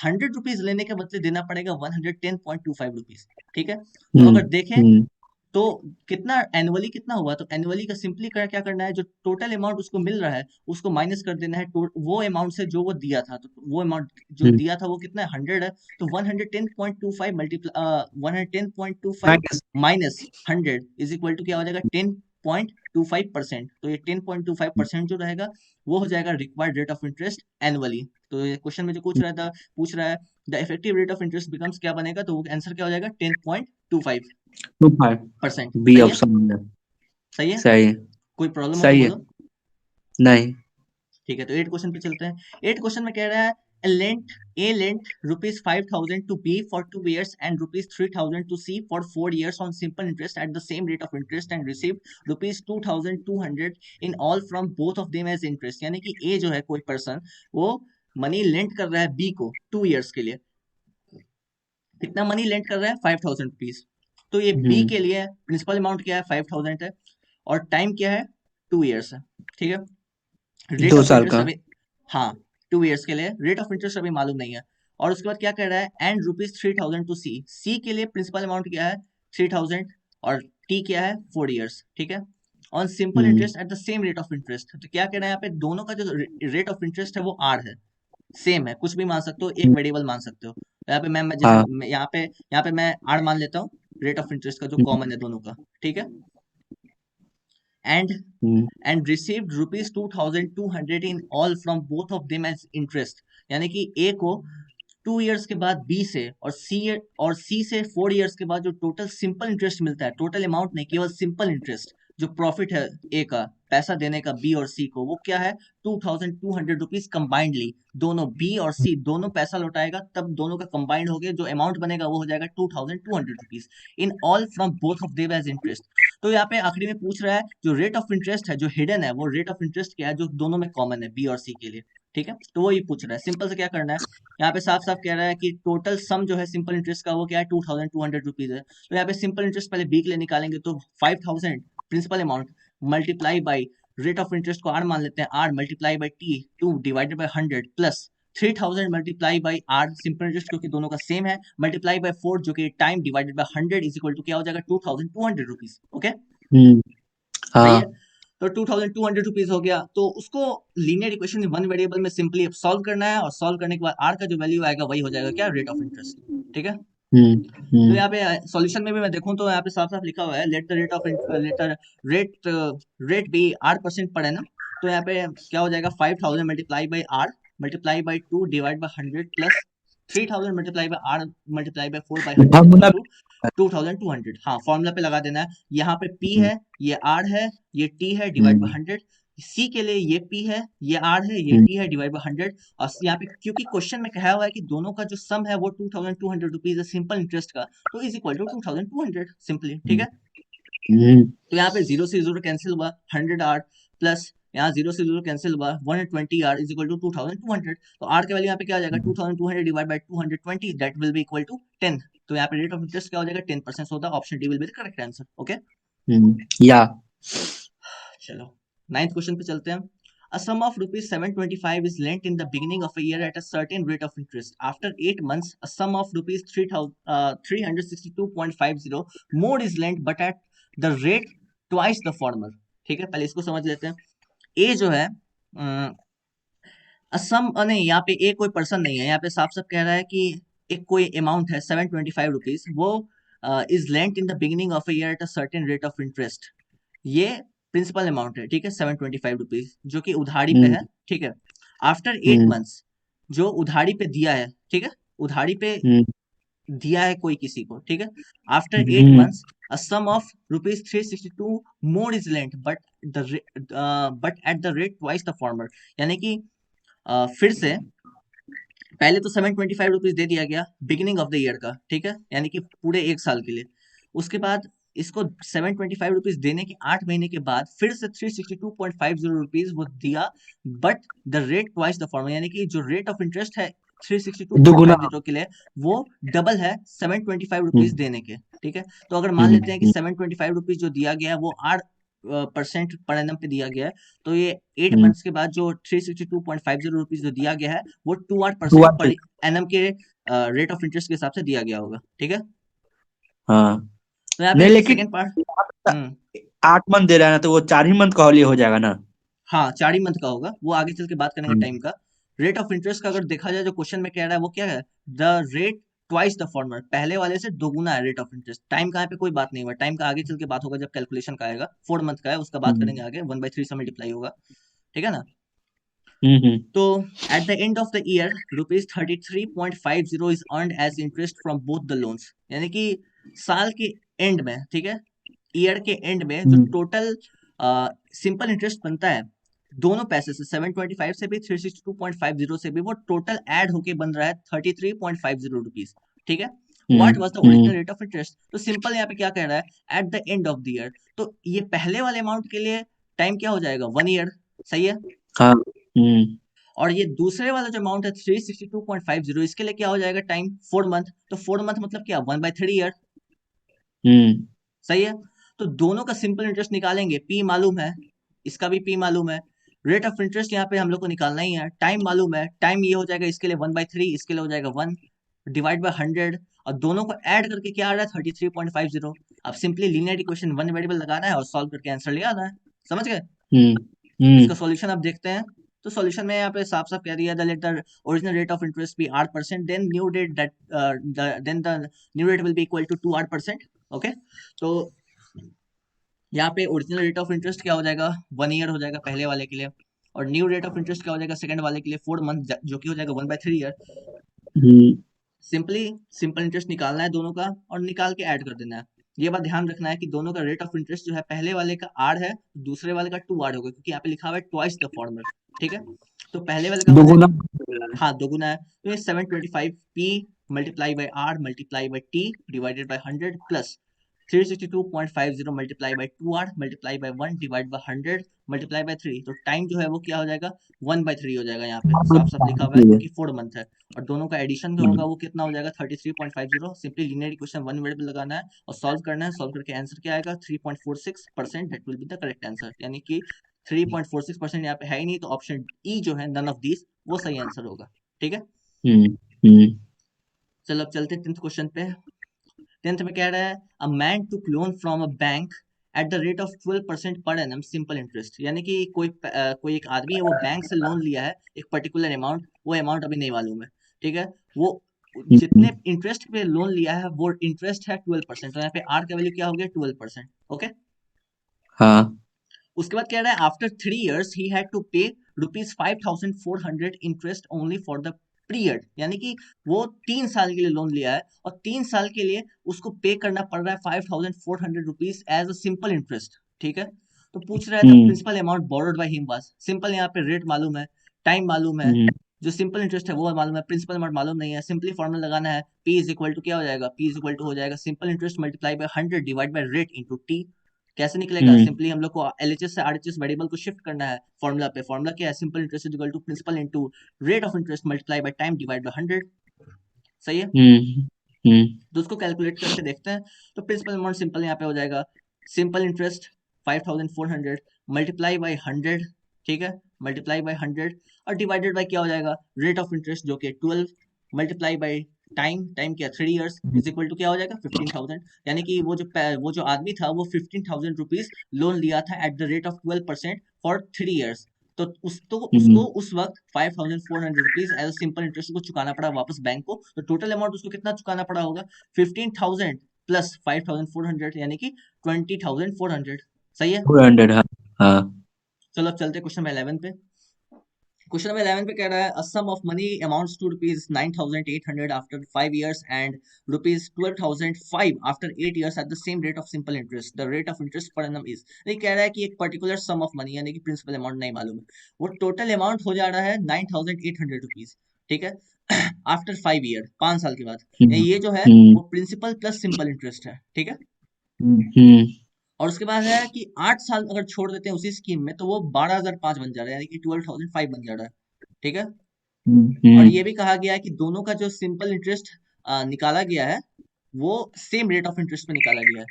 100 रुपीज लेने के बदले देना पड़ेगा 110.25 रुपीज। ठीक है। तो हम्म। अगर देखें हम्म। तो कितना एनुअली कितना हुआ, तो एनुअली का सिंपली क्या करना है, जो टोटल अमाउंट उसको मिल रहा है उसको माइनस कर देना है वो अमाउंट से जो वो दिया था। तो वो अमाउंट जो हम्म। दिया था वो कितना है 100 है। तो 110.25 multiply 110.25 minus. Minus 100 is equal to क्या हो जाएगा 10.25%। तो ये 10.25% जो रहेगा वो हो जाएगा required rate of interest annually. तो ये क्वेश्चन में जो पूछ रहा है the effective rate of interest becomes क्या बनेगा, तो आंसर क्या हो जाएगा 10.25%। 25। बी सही है। ऑप्शन में। सही है। सही है। कोई प्रॉब्लम हो तो सही है। बोलो। नहीं। ठीक है, तो 8 क्वेश्चन पे चलते हैं। 8 क्वेश्चन में कह रहा है A lent ₹5,000 to B for 2 years and ₹3,000 to C for 4 years on simple interest at the same rate of interest and received ₹2,200 in all from both of them as interest। यानी कि A जो है कोई person, वो money lent कर रहा है B को 2 years के लिए। कितना मनी लेंट कर रहा है 5,000 रुपीज। तो ये B हम्म। के लिए प्रिंसिपल अमाउंट क्या है 5,000 है, और टाइम क्या है 2 years है। ठीक है। रेट दो ऑफ साल इंटरेस्ट का। अभी, हाँ 2 years के लिए रेट ऑफ इंटरेस्ट अभी मालूम नहीं है। और उसके बाद क्या कह रहा है एंड ₹3,000 टू सी के लिए प्रिंसिपल अमाउंट क्या है 3,000, और टी क्या है 4 years। ठीक है। On simple hmm. Interest at the same rate of interest, तो क्या कह रहा है यहाँ पे दोनों का जो रेट ऑफ इंटरेस्ट है वो आर है, सेम है, कुछ भी मान सकते हो, एक हम्म। वेरिएबल मान सकते हो। तो यहाँ पे जैसे हाँ। यहाँ पे मैं आर मान लेता हूँ, रेट ऑफ इंटरेस्ट का जो हम्म। कॉमन है दोनों का। ठीक है। And hmm. received ₹2,200 in all from both of them as interest। यानी कि ए को 2 years के बाद बी से, और सी से 4 years के बाद जो टोटल सिंपल इंटरेस्ट मिलता है, टोटल अमाउंट नहीं, केवल सिंपल इंटरेस्ट, जो प्रॉफिट है ए का पैसा देने का बी और सी को, वो क्या है 2,200 रुपीज कंबाइंडली। दोनों बी और सी दोनों पैसा लौटाएगा, तब दोनों का कंबाइंड हो गया, जो अमाउंट बनेगा वो हो जाएगा 2,200 rupees in all from both of them as interest. तो यहाँ पे आखिरी में पूछ रहा है जो रेट ऑफ इंटरेस्ट है जो हिडन है, वो रेट ऑफ इंटरेस्ट क्या है जो दोनों में कॉमन है बी और सी के लिए। ठीक है। तो वो ये पूछ रहा है, सिंपल से क्या करना है, यहाँ पे साफ साफ कह रहा है कि टोटल सम जो है सिंपल इंटरेस्ट का वो क्या है 2,200 रुपीज है। तो यहाँ पे सिंपल इंटरेस्ट पहले बी के लिए निकालेंगे, तो 5,000 principal amount multiply by rate of interest को आर मान लेते हैं, R multiply by T 2 divided by 100 plus 3,000 multiply by R simple interest क्योंकि दोनों का सेम है, मल्टीप्लाई बाई 4 जो कि time divided by 100 is equal to क्या हो जाएगा 2,200 रुपीज। ओके। हम्म। सही है। हाँ। तो 2,200 रुपीज हो गया, तो उसको लीनियर इक्वेशन वन वेरिएबल में सिंपली अब सॉल्व करना है, और सॉल्व करने के बाद आर का जो वैल्यू आएगा वही हो जाएगा क्या रेट ऑफ इंटरेस्ट। ठीक है। हम्म। तो हम्म। यहाँ पे सॉल्यूशन में भी मैं देखूं तो यहाँ पे साफ साफ लिखा हुआ है let the rate of letter rate rate be R% per है ना। तो यहाँ पे क्या हो जाएगा 5,000 multiply by R multiply by 2 divide by 100 plus 3,000 multiply by R multiply by 4 by 100 equal formula. To 2,200। हाँ फॉर्मूला पे लगा देना है, यहाँ पे P है, ये R है, ये T है डिवाइड बाई हम्म। 100। सी के लिए ये P है, ये R है, ये हम्म। T है डिवाइड बाई 100। और यहाँ पे क्योंकि क्वेश्चन में कहा हुआ है कि दोनों का जो सम है वो 2,200 रुपीज है सिंपल इंटरेस्ट का, तो इज इक्वल टू 2,200 सिंपली। ठीक है। हम्म। तो यहाँ पे जीरो से जीरो कैंसिल हुआ 100 आर प्लस यहाँ जीरो से जीरो कैंसिल हुआ 120 आर इज इक्वल टू 2,200। तो आर के वैल्यू यहाँ पे क्या आ जाएगा 2,200 divide by 220 that will be equal to 10। तो यहाँ पे रेट ऑफ इंटरेस्ट क्या हो जाएगा 10% होता है, option D will be the correct answer. Okay. या। चलो 9th क्वेश्चन पे चलते हैं। A sum of ₹725 is lent in the beginning of a year at a certain rate of interest. After 8 months, a sum of ₹362.50 more is lent, but at the rate twice the former। ठीक है, पहले इसको समझ लेते हैं। ए जो है असम नहीं, यहाँ पे ए कोई पर्सन नहीं है, यहाँ पे साफ साफ कह रहा है कि एक कोई अमाउंट है 725 रुपीज, वो is lent in the beginning of a year at a certain rate of interest. ये प्रिंसिपल अमाउंट है। ठीक है, 725 रुपीज जो कि उधारी पे है। ठीक है। आफ्टर 8 मंथ्स जो उधारी पे दिया है, ठीक है, उधारी पे दिया है कोई किसी को। ठीक है। After 8 months a sum of ₹362 more is lent but at the rate twice the former. यानी कि फिर से पहले तो 725 रुपीज दे दिया गया बिगिनिंग ऑफ द ईयर का, ठीक है, यानी कि पूरे एक साल के लिए। उसके बाद इसको 725 रुपीज देने के 8 महीने के बाद फिर से 362.50 रुपीज वो दिया, but the rate twice the formula, यानी कि जो रेट ऑफ इंटरेस्ट है दुगुना। 362.50 के लिए वो डबल है 725 रुपीज हम्म। देने के, ठीक है। तो अगर मान लेते हैं कि हम्म। 725 रुपीज जो दिया गया है वो 8% पर एनम पे दिया गया है, तो ये 8 हम्म। मंथ्स के बाद जो 362.50 रुपीज जो दिया गया है वो 2% 2 8। पर एनम के रेट ऑफ इंटरेस्ट के हिसाब से दिया गया होगा, ठीक है। हाँ। तो यहाँ पे नहीं लेकिन सेकंड पार्ट। हम्म। 8 मंथ दे रहा है ना, तो वो 4 ही मंथ का हॉली हो जाएगा ना। हाँ, 4 ही मंथ का होगा, वो आगे चल के बात करेंगे हम्म। टाइम का। रेट ऑफ इंटरेस्ट का अगर देखा जाए जो क्वेश्चन में कह रहा है वो क्या है, the rate twice the farmer, पहले वाले से दोगुना है रेट ऑफ इंटरेस्ट। टाइम का यहाँ पे कोई बात नहीं हुआ, टाइम का आगे चल के बात होगा जब कैलकुलेशन का आएगा। 4 मंथ का है, उसका बात हम्म। करेंगे आगे, 1/3 से मल्टीप्लाई होगा, ठीक है ना। हम्म। तो at the end of the year ₹33.50 is earned as interest from both the loans, यानी कि साल के एंड में, ठीक है, ईयर के एंड में जो हम्म। टोटल सिंपल इंटरेस्ट बनता है दोनों पैसे से, 725 से भी 362.50 से भी, वो टोटल ऐड होके बन रहा है 33.50 रुपीज, ठीक है। What hmm. Was the original rate of interest, तो सिंपल यहाँ पे क्या कह रहा है, eight the end of the year, तो ये पहले वाले अमाउंट के लिए टाइम क्या हो जाएगा, 1 ईयर, सही है। हाँ। हम्म। और ये दूसरे वाला जो अमाउंट है 362.50, इसके लिए क्या हो जाएगा टाइम, 4 मंथ, तो 4 मंथ मतलब क्या, 1/3 ईयर, हम्म। सही है। तो दोनों का सिंपल इंटरेस्ट निकालेंगे, पी मालूम है, इसका भी पी मालूम है, रेट ऑफ इंटरेस्ट यहाँ पे हम लोग को निकालना ही है, टाइम मालूम है, टाइम ये हो जाएगा इसके लिए 1/3, इसके लिए हो जाएगा 1 डिवाइड बाय 100, और दोनों को ऐड करके क्या आ रहा है 33.50। अब simply linear equation one variable लगाना है और सॉल्व करके आंसर ले आना है, समझ गए। हम्म। इसका हम्म। सॉल्यूशन आप देखते हैं, तो सॉल्यूशन में यहाँ पे साफ साफ कह दिया, the let the original rate of interest be 8%, then new rate that then the new rate will be equal to 8%, okay. तो यहाँ पे ओरिजिनल रेट ऑफ इंटरेस्ट क्या हो जाएगा, 1 ईयर हो जाएगा पहले वाले के लिए, और न्यू रेट ऑफ इंटरेस्ट क्या हो जाएगा सेकंड वाले के लिए, 4 मंथ, जो कि हो जाएगा 1/3 ईयर। हम्म। सिंपली सिंपल इंटरेस्ट निकालना है दोनों का और निकाल के ऐड कर देना है। ये बात ध्यान रखना है कि दोनों का रेट ऑफ इंटरेस्ट जो है पहले वाले का आर है, दूसरे वाले का टू आर होगा, क्योंकि यहाँ पे लिखा हुआ है ट्वाइस द फॉर्मर, ठीक है। तो पहले वाले का हो दुगुना। जाएगा, हाँ दोगुना है, तो ये 725p multiply by R multiply by T divided by 100 plus 362.50 multiply by 2r multiply by 1 divide by 100 multiply by 3, तो टाइम जो है वो क्या हो जाएगा, 1/3 हो जाएगा, यहाँ पे साफ साफ लिखा हुआ है क्योंकि 4 मंथ है। और दोनों का एडिशन जो होगा वो कितना हो जाएगा 33.50, simply linear equation one minute में लगाना है और सॉल्व करना है, सॉल्व करके आंसर क्या आएगा 3.46%, that will be the correct answer, यानी कि 3.46% यहाँ पे है ही नहीं, तो ऑप्शन ई जो है नन ऑफ दीज वो सही आंसर होगा, ठीक है। हम्म। हम्म। चलो अब चलते हैं 10th क्वेश्चन पे। 10th में कह रहा है a man took loan from a bank at the rate of 12% per annum simple interest, यानी कि कोई एक आदमी है वो बैंक से लोन लिया है एक पर्टिकुलर अमाउंट, वो अमाउंट अभी नहीं मालूम है, ठीक है। वो हम्म। जितने इंटरेस्ट पे लोन लिया है वो इंटरेस्ट है 12%, तो यहाँ पे आर का वैल्यू क्या हो गया 12%, ओके। हाँ। उसके बाद कह रहा है आफ्टर 3 years ही had to pay ₹5,400 interest only for the period, यानी कि वो 3 साल के लिए लोन लिया है और 3 साल के लिए उसको पे करना पड़ रहा है ₹5,400 एज अ सिंपल इंटरेस्ट, ठीक है। तो पूछ रहा है the hmm. Principal amount borrowed by him was, simple यहाँ पे रेट मालूम है, टाइम मालूम है, हम्म। जो सिंपल इंटरेस्ट है वो मालूम है, प्रिंसिपल अमाउंट मालूम नहीं है, सिंपली फॉर्मूला लगाना है, पी इज इक्वल टू क्या हो जाएगा, पी इज इक्वल टू हो जाएगा simple interest multiply by 100 divide by rate into T. कैसे निकलेगा, हम्म। सिंपली हम लोग को एलएचएस से आरएचएस वेरिएबल को शिफ्ट करना है फॉर्मूला पे, फॉर्मूला क्या है, simple interest is equal to principal into rate of interest multiply by time divide by 100, सही है। हम्म। हम्म। तो उसको कैलकुलेट करके देखते हैं, तो प्रिंसिपल अमाउंट सिंपल यहाँ पे हो जाएगा सिंपल इंटरेस्ट 5,400 मल्टीप्लाई बाय 100, ठीक है, मल्टीप्लाई बाय 100 और डिवाइडेड बाय क्या हो जाएगा रेट ऑफ इंटरेस्ट जो कि 12 मल्टीप्लाई बाय टाइम, टाइम क्या 3 years इज इक्वल टू क्या हो जाएगा 15,000, यानी कि वो जो आदमी था वो 15,000 रुपीज लोन लिया था eight the rate of 12% for 3 years। तो उसको हम्म। उस वक्त 5,400 रुपीज एज सिंपल इंटरेस्ट को चुकाना पड़ा वापस बैंक को, तो टोटल अमाउंट उसको कितना चुकाना पड़ा होगा 15,000 प्लस 5,400, यानी कि 20,400, सही है। 400। हाँ। हाँ। चलो अब चलते क्वेश्चन 11 पे। क्वेश्चन नंबर 11 पे कह रहा है, a sum of money amounts to rupees 9800 after 5 years and rupees 12005 after 8 years at the same rate of simple interest, the rate of interest per annum is. ये कह रहा है कि एक पर्टिकुलर सम ऑफ मनी यानी कि principal amount नहीं मालूम है, वो टोटल अमाउंट हो जा रहा है 9800 रुपीज, ठीक है, आफ्टर 5 year, 5 साल के बाद। हम्म ये जो है हम्म वो प्रिंसिपल प्लस सिंपल इंटरेस्ट है, ठीक है। हम्म और उसके बाद है कि 8 साल अगर छोड़ देते हैं उसी स्कीम में तो वो 12005 बन जा रहा है, यानी कि 12005 बन जा रहा है, ठीक है। और हम्म। ये भी कहा गया है कि दोनों का जो सिंपल इंटरेस्ट निकाला गया है वो सेम रेट ऑफ इंटरेस्ट पे निकाला गया है,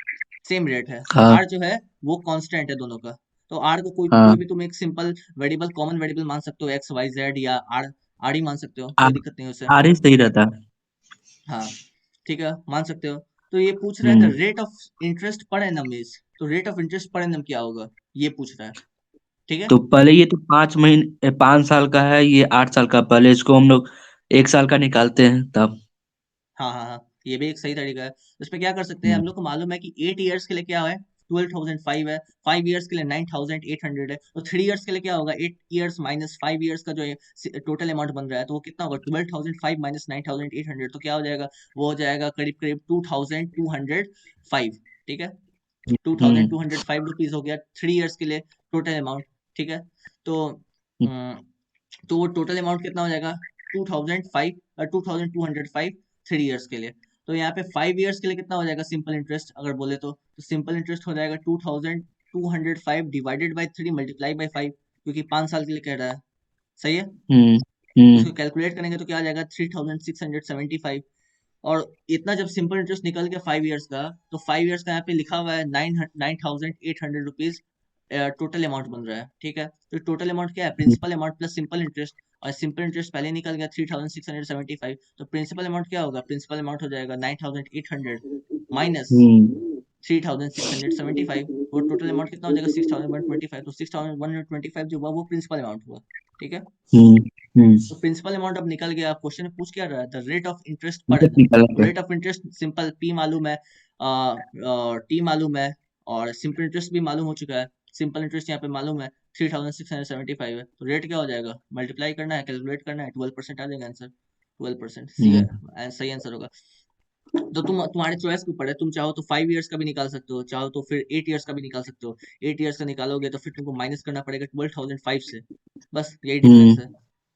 सेम रेट है। हाँ आर जो है वो कांस्टेंट है दोनों का। तो आर को कोई हाँ। भी तुम एक सिंपल वेरिएबल, कॉमन वेरिएबल मान सकते हो, एक्स वाई जेड, या आर, आर ही मान सकते हो, कोई आर दिक्कत नहीं है उससे। आर ही सही रहता है। हाँ, ठीक है, मान सकते हो। तो ये पूछ रहा है the hmm. Rate of interest per annum is, तो rate of interest per annum क्या होगा, ये पूछ रहा है, ठीक है। तो पहले ये तो 5 महीने 5 साल का है, ये 8 साल का। पहले इसको हम लोग 1 साल का निकालते हैं तब। हाँ हाँ हाँ, ये भी एक सही तरीका है। इसमें क्या कर सकते हैं, हम हम्म लोग को मालूम है कि 8 years के लिए क्या है, 12005 है, 5 years के लिए 9800 है, तो 3 years के लिए क्या होगा, 8 years माइनस 5 years का जो टोटल अमाउंट बन रहा है, तो वो कितना होगा, 12005 माइनस 9800, तो क्या हो जाएगा, वो हो जाएगा करीब करीब 2205, ठीक है। टू थाउजेंड हम्म टू हंड्रेड फाइव रुपीज हो गया 3 years के लिए टोटल अमाउंट, ठीक है। तो तो वो टोटल अमाउंट कितना हो जाएगा, 2005, 2205 3 years के लिए। तो यहाँ पे 5 years के लिए कितना हो जाएगा सिंपल इंटरेस्ट अगर बोले तो सिंपल इंटरेस्ट हो जाएगा 2205 डिवाइडेड बाई 3 मल्टीप्लाई बाई 5, क्योंकि 5 साल के लिए कह रहा है, सही है। हम्म तो हम्म उसको कैलकुलेट करेंगे तो क्या आ जाएगा, 3675। और इतना जब सिंपल इंटरेस्ट निकल गया 5 years का, तो 5 years का यहाँ पे लिखा हुआ है 9800 रुपीज टोटल अमाउंट बन रहा है, ठीक है। तो टोटल अमाउंट क्या है, principal amount plus simple interest, और सिंपल इंटरेस्ट पहले निकल गया 3675, तो प्रिंसिपल अमाउंट क्या होगा, प्रिंसिपल अमाउंट हो जाएगा 9800 माइनस हम्म 3675, वो टोटल अमाउंट कितना हो जाएगा 6125, तो 6125 जो हुआ वो प्रिंसिपल अमाउंट हुआ, ठीक है। हम्म हम्म। तो प्रिंसिपल अमाउंट अब निकल गया, क्वेश्चन में पूछ क्या रहा है, द रेट ऑफ इंटरेस्ट पर जब एनम। निकाला तो था। Rate of interest simple P मालूम है, टी मालूम है, और सिंपल इंटरेस्ट भी मालूम हो चुका है। सिंपल इंटरेस्ट यहाँ पे मालूम है 3675 है, तो रेट क्या हो जाएगा, मल्टीप्लाई करना है, कैलकुलेट करना है, 12% आ जाएगा आंसर, 12%, सी हम्म है सही आंसर होगा। तो तुम्हारे चॉइस के ऊपर है, तुम चाहो तो 5 years का भी निकाल सकते हो, चाहो तो फिर 8 years का भी निकाल सकते हो। 8 years का निकालोगे तो फिर तुमको माइनस करना पड़ेगा 12005 से, बस यही हम्म डिफरेंस है।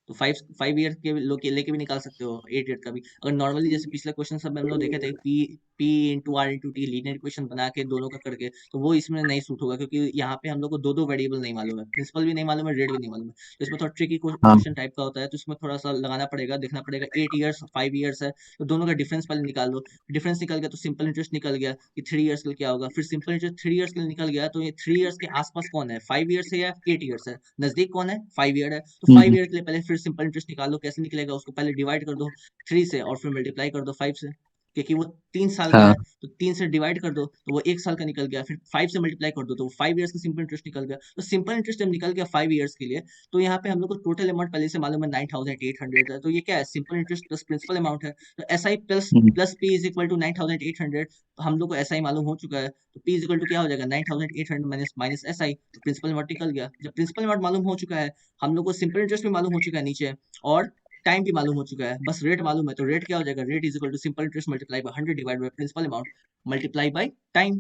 तो 5 ईयर के लेके भी निकाल सकते हो, 8 ईयर का भी। अगर नॉर्मली जैसे पिछले क्वेश्चन सब में हम लोग देखे थे, P P into R into T linear equation बना के दोनों का करके, तो वो इसमें नहीं सूट होगा, क्योंकि यहाँ पे हम लोग को दो दो वेरिएबल नहीं मालूम है, प्रिंसिपल भी नहीं मालूम है, रेट भी नहीं मालूम है, तो इसमें थोड़ा ट्रिकी हाँ क्वेश्चन टाइप का होता है, तो इसमें थोड़ा सा लगाना पड़ेगा, देखना पड़ेगा। 8 years 5 years है, तो दोनों का डिफरेंस पहले निकाल लो। डिफरेंस निकल गया तो सिंपल इंटरेस्ट निकल गया कि 3 years के लिए क्या होगा, फिर सिंपल इंटरेस्ट 3 years के लिए निकल गया, तो ये 3 years के आसपास कौन है, 5 years है या 8 years है, नजदीक कौन है, 5 year है, तो फाइव हम्म ईयर के लिए पहले फिर सिंपल इंटरेस्ट निकालो, कैसे निकलेगा, उसको पहले डिवाइड कर दो 3 से, और फिर मल्टीप्लाई कर दो 5 से, क्योंकि वो 3 साल का हाँ है, तो 3 से डिवाइड कर दो तो वो 1 साल का निकल गया, फिर 5 से मल्टीप्लाई कर दो तो वो 5 years का सिंपल इंटरेस्ट निकल गया। तो सिंपल इंटरेस्ट जब निकल गया 5 years के लिए, तो यहाँ पे हम लोग को टोटल अमाउंट पहले से मालूम है 9800 है, तो ये क्या है, simple interest plus principal amount है, तो S I plus hmm plus P is equal to 9800, तो हम लोग को एस आई मालूम हो चुका है, तो पी इज इक्वल टू क्या हो जाएगा, 9800 माइनस माइनस एस आई, तो प्रिंसिपल अमाउंट निकल गया। जब प्रिंसिपल अमाउंट मालूम हो चुका है, हम लोग को सिंपल इंटरेस्ट भी मालूम हो चुका है नीचे, और टाइम भी मालूम हो चुका है, बस रेट मालूम है, तो रेट क्या हो जाएगा, rate is equal to simple interest multiply by 100 divide by principal amount multiply by time,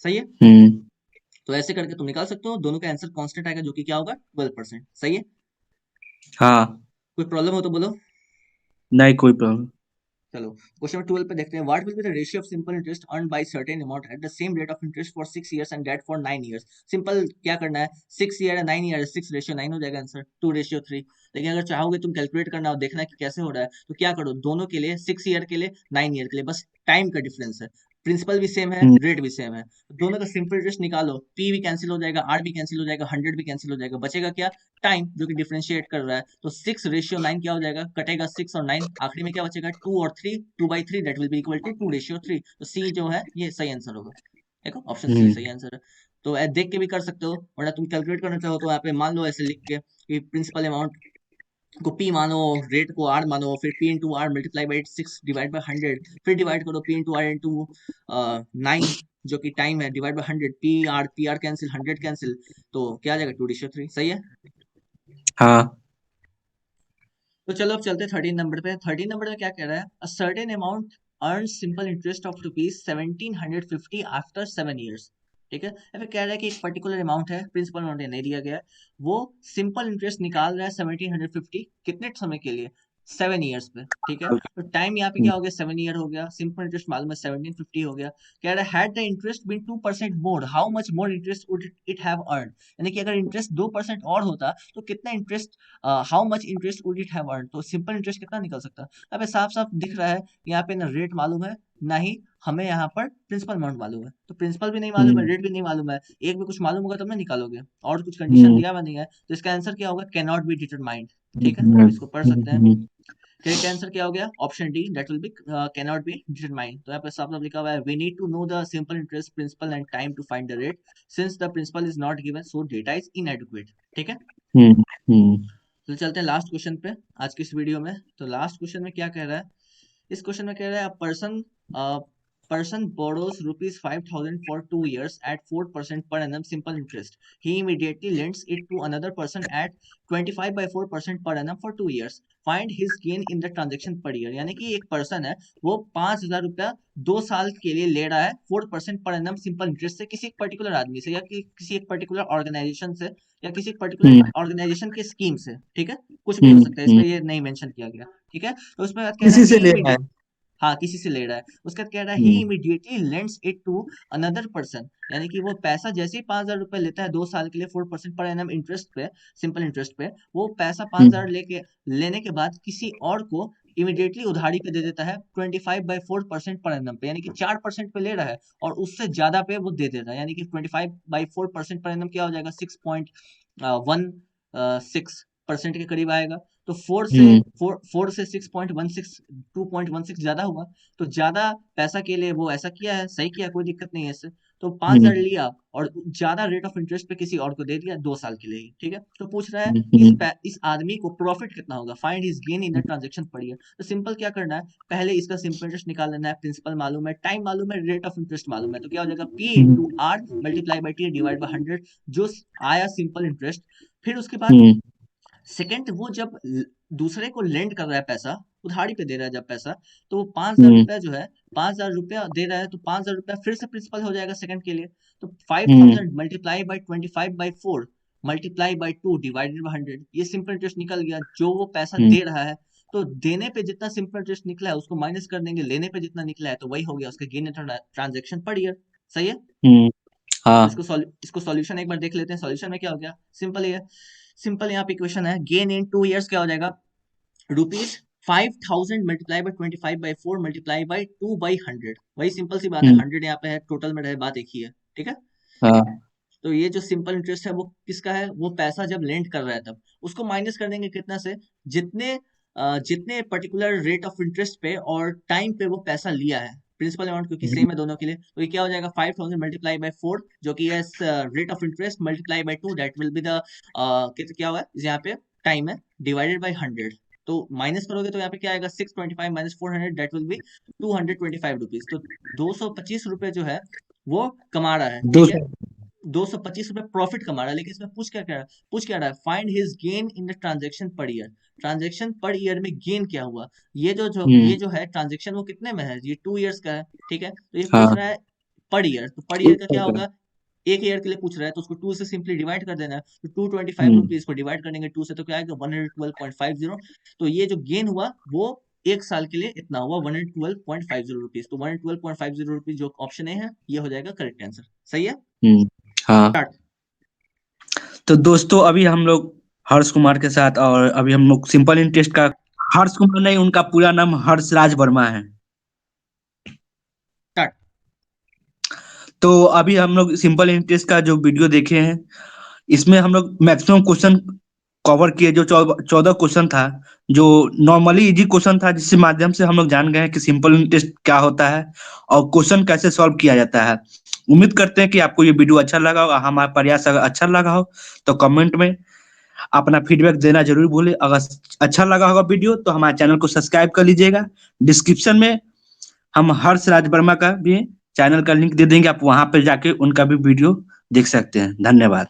सही है। हम्म। तो ऐसे करके तुम निकाल सकते हो, दोनों का आंसर कांस्टेंट आएगा, जो कि क्या होगा, 12%, सही है। हाँ। कोई प्रॉब्लम हो तो बोलो। नहीं कोई प्रॉब्लम। चलो क्वेश्चन नंबर 12 पे देखते हैं, what will be the ratio of simple interest earn by certain amount at the same rate of interest for 6 years and that for 9 years। Simple क्या करना है, 6 year है 9 year है, 6:9 हो जाएगा आंसर, 2:3। लेकिन अगर चाहोगे तुम कैलकुलेट करना और देखना कि कैसे हो रहा है, तो क्या करो, दोनों के लिए, 6 year के लिए, 9 year के लिए, बस टाइम का डिफरेंस है, प्रिंसिपल भी सेम है, हम्म रेट भी सेम है, तो दोनों का सिंपल इंटरेस्ट निकालो, पी भी कैंसिल हो जाएगा, आर भी कैंसिल हो जाएगा, 100 भी कैंसिल हो जाएगा, बचेगा क्या, टाइम, जो कि डिफरेंशिएट कर रहा है, तो 6:9 क्या हो जाएगा, कटेगा 6 और 9, आखिरी में क्या बचेगा, 2 और 3, 2/3 that will be equal to 2:3, तो सी जो है ये सही आंसर होगा, देखो ऑप्शन सी हम्म। सही आंसर है। तो देख के भी कर सकते हो, वरना तुम कैलकुलेट करना चाहो तो यहाँ पे मान लो ऐसे लिख के कि प्रिंसिपल अमाउंट को पी मानो, रेट को आर मानो, फिर P into R multiply by 6 divide by 100, फिर डिवाइड करो पी इंटू आर इंटू 9 जो कि टाइम है, divide by 100, P R cancel, 100 cancel, तो क्या आ जाएगा, 2:3, सही है। हाँ तो चलो अब चलते 13 नंबर पे। 13 नंबर में क्या कह रहा है, a certain amount earn simple interest of ₹1750 after 7 years। ठीक है, या फिर कह रहा है कि एक पर्टिकुलर अमाउंट है, प्रिंसिपल अमाउंट नहीं दिया गया है, वो सिंपल इंटरेस्ट निकाल रहा है 1750 कितने समय के लिए, 7 years पे। ठीक है, तो टाइम यहाँ पे क्या हो गया, 7 year हो गया, सिंपल इंटरेस्ट मालूम है 1750 हो गया। कह रहा है had the interest been 2% more, how much more interest would it have earn. यानी कि अगर इंटरेस्ट 2% और होता तो कितना interest, how much interest would it have earn, तो सिंपल इंटरेस्ट कितना निकल सकता है। यहाँ पे साफ साफ दिख रहा है, यहाँ पे ना रेट मालूम है, ना ही हमें यहाँ पर प्रिंसिपल अमाउंट मालूम है। तो प्रिंसिपल भी नहीं मालूम है, रेट भी नहीं मालूम है, एक भी कुछ मालूम होगा तब ना निकालोगे, और कुछ कंडीशन दिया हुआ नहीं है, तो इसका आंसर क्या होगा, कैन नॉट बी डिटरमाइंड। ठीक है, अब इसको पढ़ सकते हैं। करेक्ट आंसर क्या हो गया, option D, that will be can not be determined. तो यहाँ पे साफ साफ लिखा हुआ है, we need to know the simple interest principal and time to find the rate, since the principal is not given so data is inadequate. ठीक है, तो चलते हैं लास्ट क्वेश्चन पे आज की इस वीडियो में। तो लास्ट क्वेश्चन में क्या कह रहा है, इस क्वेश्चन में कह रहा है, person borrows ₹5,000 for 2 years at 4% per annum simple interest. He immediately lends it to another person at 25/4% per annum for 2 years. Find his gain in the transaction per year। यानी कि एक पर्सन है, वो 5,000 रुपया 2 साल के लिए ले रहा है 4% पर एनम सिंपल इंटरेस्ट से, किसी एक पर्टिकुलर आदमी से, या किसी एक पर्टिकुलर ऑर्गेनाइजेशन से, या किसी एक पर्टिकुलर ऑर्गेनाइजेशन के स्कीम से। ठीक है, कुछ भी हो सकता है, इसमें ये नहीं मेंशन किया गया। ठीक है, तो उसमें बात कह रहा है किसी से ही ले रहा है। इमीडिएट, हाँ किसी से ले रहा है, उसका कह रहा है ही hmm, immediately lends it to another person. यानी कि वो पैसा जैसे ही 5,000 रुपए लेता है 2 साल के लिए 4% पर एनम इंटरेस्ट पे, सिंपल इंटरेस्ट पे, वो पैसा 5,000 लेके लेने के बाद किसी और को इमीडिएटली उधारी पे दे देता है 25/4% पर एनम पे, यानी कि 4% पे ले रहा है और उससे ज्यादा पे वो दे देता है। यानी कि 25/4% पर एनम क्या हो जाएगा, 6.16% के करीब आएगा। तो फोर से 6.16, 2.16 ज्यादा हुआ, तो ज्यादा पैसा के लिए वो ऐसा किया है, सही किया, कोई दिक्कत नहीं है इससे। तो 5,000 लिया और ज्यादा रेट ऑफ इंटरेस्ट पे किसी और को दे दिया 2 साल के लिए ही। ठीक है, तो पूछ रहा है कि इस आदमी को प्रॉफिट कितना होगा, find his gain in the transaction per year. तो सिंपल क्या करना है, पहले इसका सिंपल इंटरेस्ट निकाल लेना है, प्रिंसिपल मालूम है, टाइम मालूम है, रेट ऑफ इंटरेस्ट मालूम है, तो क्या हो जाएगा, P into R multiply by T divide by 100, जो आया सिंपल इंटरेस्ट। फिर उसके बाद सेकंड, वो जब दूसरे को लेंड कर रहा है पैसा, उधारी पे दे रहा है जब पैसा, तो वो 5,000 रुपया जो है, 5,000 रुपया दे रहा है, तो 5,000 रुपया फिर से प्रिंसिपल हो जाएगा सेकंड के लिए। तो 5,000 multiply by 25/4 multiply by 2 divided by 100, ये सिंपल इंटरेस्ट निकल गया जो वो पैसा दे रहा है। तो देने पे जितना सिंपल इंटरेस्ट निकला है उसको माइनस कर देंगे, लेने पे जितना निकला है तो वही हो गया उसका गेन ट्रांजेक्शन पर ईयर। सही है, तो हाँ। इसको सॉल्यूशन एक बार देख लेते हैं। सॉल्यूशन में क्या हो गया, सिंपल है, सिंपल यहाँ पे इक्वेशन है, गेन इन 2 years क्या हो जाएगा, ₹5,000 मल्टीप्लाई बाई 25/4 मल्टीप्लाई बाई 2/100। वही सिंपल सी बात है, 100 यहाँ पे है, टोटल में रहे, बात एक ही है। ठीक है, हाँ। तो ये जो सिंपल इंटरेस्ट है वो किसका है, वो पैसा जब लेंड कर रहा है तब, उसको माइनस कर देंगे कितना से, जितने जितने पर्टिकुलर रेट ऑफ इंटरेस्ट पे और टाइम पे वो पैसा लिया है, प्रिंसिपल अमाउंट क्योंकि सेम है दोनों के लिए, तो ये क्या हो जाएगा, 5,000 मल्टीप्लाई बाई 4 जो कि है rate of interest multiply by 2, that will be the क्या हुआ है यहाँ पे, टाइम है, डिवाइडेड बाई 100। तो माइनस करोगे तो यहाँ पे क्या आएगा, 625 minus 400, that will B 225 rupees. तो 225 रुपए जो है वो कमा रहा है। दो ठीक है, सौ 225 रुपए प्रॉफिट कमा रहा है, लेकिन इसमें पूछ क्या रहा है, find his gain in the transaction per year. Transaction per year में गेन क्या हुआ, ये जो है ट्रांजेक्शन वो कितने में है, ये 2 years का है। ठीक है, तो ये पूछ हाँ। रहा है पर ईयर, तो पर ईयर का क्या होगा, एक ईयर के लिए पूछ रहा है तो उसको 2 से सिंपली डिवाइड कर देना है, तो 225 रुपीज को डिवाइड करेंगे 2 से तो क्या आएगा, 112.50। तो ये जो गेन हुआ वो एक साल के लिए इतना हुआ, 112.50 रुपीज। तो 112.50 रुपीज जो ऑप्शन ए है ये हो जाएगा करेक्ट आंसर। सही है, हाँ। स्टार्ट। तो दोस्तों अभी हम लोग हर्ष कुमार के साथ, और अभी हम लोग सिंपल इंटरेस्ट का, हर्ष कुमार नहीं, उनका पूरा नाम हर्ष राज वर्मा है। स्टार्ट। तो अभी हम लोग सिंपल इंटरेस्ट का जो वीडियो देखे हैं, इसमें हम लोग मैक्सिमम क्वेश्चन कवर किए, जो 14 क्वेश्चन था, जो नॉर्मली इजी क्वेश्चन था, जिसके माध्यम से हम लोग जान गए हैं कि सिंपल इंटरेस्ट क्या होता है और क्वेश्चन कैसे सॉल्व किया जाता है। उम्मीद करते हैं कि आपको ये वीडियो अच्छा लगा होगा। हमारा प्रयास अगर अच्छा लगा हो तो कमेंट में अपना फीडबैक देना जरूर भूलें। अगर अच्छा लगा होगा वीडियो तो हमारे चैनल को सब्सक्राइब कर लीजिएगा। डिस्क्रिप्शन में हम हर्ष राज वर्मा का भी चैनल का लिंक दे देंगे, आप वहां पर जाके उनका भी वीडियो देख सकते हैं। धन्यवाद।